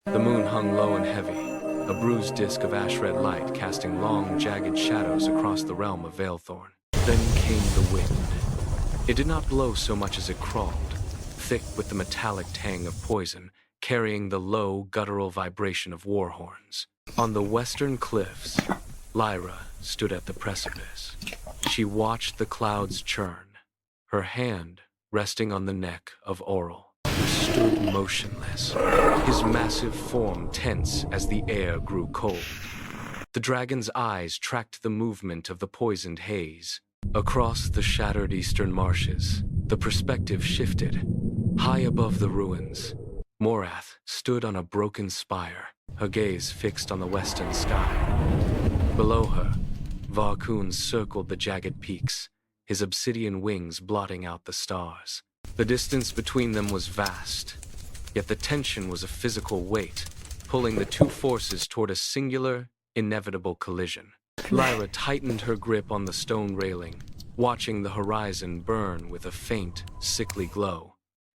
The moon hung low and heavy, a bruised disk of ash-red light casting long, jagged shadows across the realm of Veylthorn. Then came the wind. It did not blow so much as it crawled, thick with the metallic tang of poison, carrying the low, guttural vibration of war horns. On the western cliffs, Lyra stood at the precipice. She watched the clouds churn, her hand resting on the neck of Aurel, who stood motionless, his massive form tense as the air grew cold. The dragon's eyes tracked the movement of the poisoned haze. Across the shattered eastern marshes, the perspective shifted. High above the ruins, Morrath stood on a broken spire, her gaze fixed on the western sky. Below her, Veylthorn circled the jagged peaks, his obsidian wings blotting out the stars. The distance between them was vast, yet the tension was a physical weight, pulling the two forces toward a singular, inevitable collision. Lyra tightened her grip on the stone railing, watching the horizon burn with a faint, sickly glow.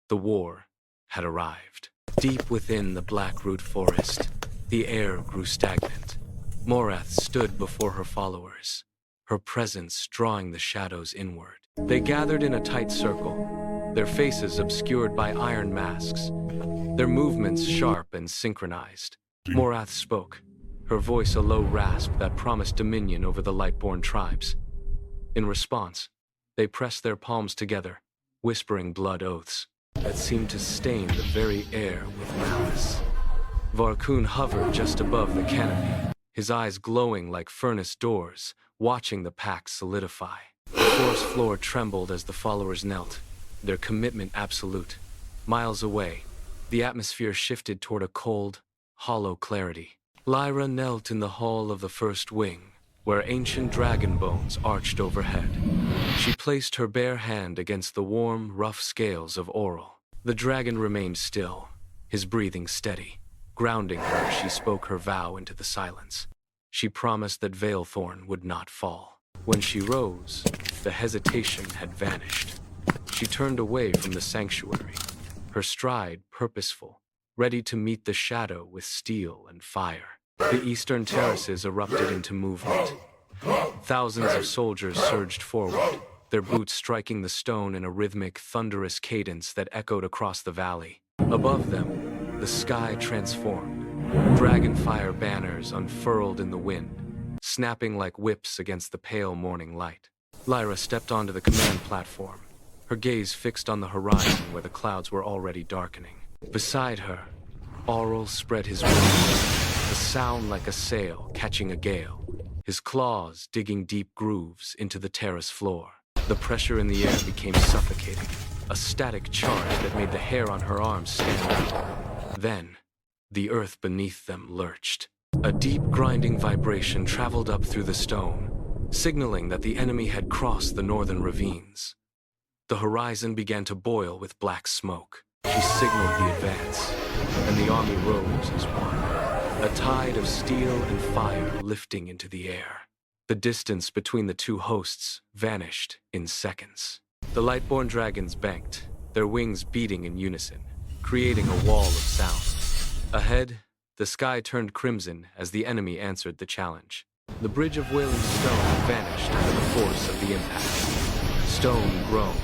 The war had arrived. Deep within the blackroot forest, the air grew stagnant. Morrath stood before her followers, her presence drawing the shadows inward. They gathered in a tight circle, their faces obscured by iron masks, their movements sharp and synchronized. Morrath spoke, her voice a low rasp that promised dominion over the Lightborn tribes. In response, they pressed their palms together, whispering blood oaths that seemed to stain the very air with malice. Veylthorn hovered just above the canopy, his eyes glowing like furnace doors, watching the pack solidify. The forest floor trembled as the followers knelt, their commitment absolute. Miles away, the atmosphere shifted toward a cold, hollow clarity. Lyra knelt in the hall of the first wing, where ancient dragon bones arched overhead. She placed her bare hand against the warm, rough scales of Aurel. The dragon remained still, his breathing steady. Grounding her, she spoke her vow into the silence. She promised that Veylthorn would not fall. When she rose, the hesitation had vanished. She turned away from the sanctuary, her stride purposeful, ready to meet the shadow with steel and fire. The eastern terraces erupted into movement. Thousands of soldiers surged forward, their boots striking the stone in a rhythmic, thunderous cadence that echoed across the valley. Above them, the sky transformed. Dragonfire banners unfurled in the wind, snapping like whips against the pale morning light. Lyra stepped onto the command platform, her gaze fixed on the horizon where the clouds were already darkening. Beside her, Aurel spread his wings, a sound like a sail catching a gale, his claws digging deep grooves into the terrace floor. The pressure in the air became suffocating, a static charge that made the hair on her arms stand up. Then, the earth beneath them lurched. A deep grinding vibration traveled up through the stone, signaling that the enemy had crossed the northern ravines. The horizon began to boil with black smoke. She signaled the advance, and the army rose as one, a tide of steel and fire lifting into the air. The distance between the two hosts vanished in seconds. The Lightborn dragons banked, their wings beating in unison, creating a wall of sound. Ahead, the sky turned crimson as the enemy answered the challenge. The bridge of wailing stone vanished under the force of the impact. Stone groaned,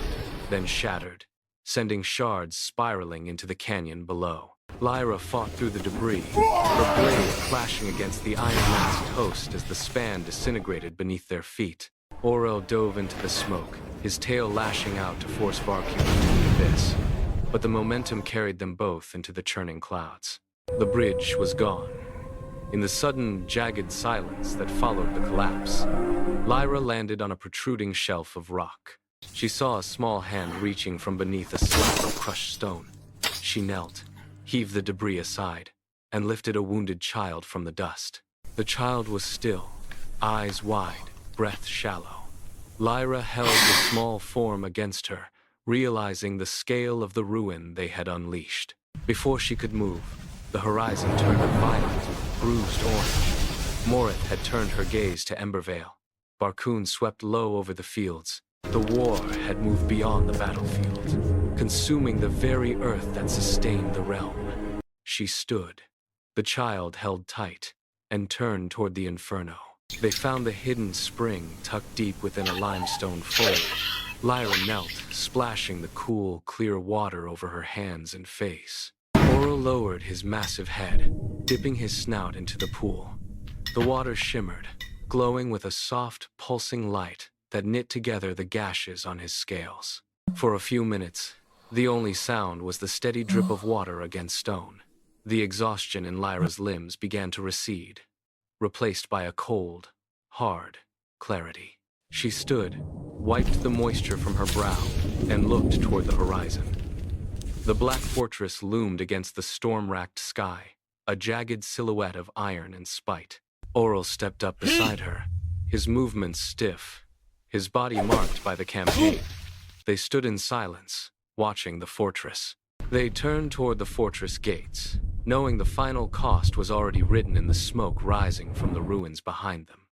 then shattered, sending shards spiraling into the canyon below. Lyra fought through the debris, her blade clashing against the iron-masked host as the span disintegrated beneath their feet. Aurel dove into the smoke, his tail lashing out to force Veylthorn into the abyss. But the momentum carried them both into the churning clouds. The bridge was gone. In the sudden, jagged silence that followed the collapse, Lyra landed on a protruding shelf of rock. She saw a small hand reaching from beneath a slab of crushed stone. She knelt, heaved the debris aside, and lifted a wounded child from the dust. The child was still, eyes wide, breath shallow. Lyra held the small form against her, realizing the scale of the ruin they had unleashed. Before she could move, the horizon turned a violent, bruised orange. Morrath had turned her gaze to Ember Vale. Veylthorn swept low over the fields. The war had moved beyond the battlefield, consuming the very earth that sustained the realm. She stood, The child held tight and turned toward the inferno. They found the hidden spring tucked deep within a limestone fold. Lyra knelt, splashing the cool, clear water over her hands and face. Aurel lowered his massive head, dipping his snout into the pool. The water shimmered, glowing with a soft, pulsing light that knit together the gashes on his scales. For a few minutes, the only sound was the steady drip of water against stone. The exhaustion in Lyra's limbs began to recede, replaced by a cold, hard clarity. She stood, wiped the moisture from her brow, and looked toward the horizon. The black fortress loomed against the storm-racked sky, a jagged silhouette of iron and spite. Aurel stepped up beside her, his movements stiff, his body marked by the campaign. They stood in silence, watching the fortress. They turned toward the fortress gates, knowing the final cost was already written in the smoke rising from the ruins behind them.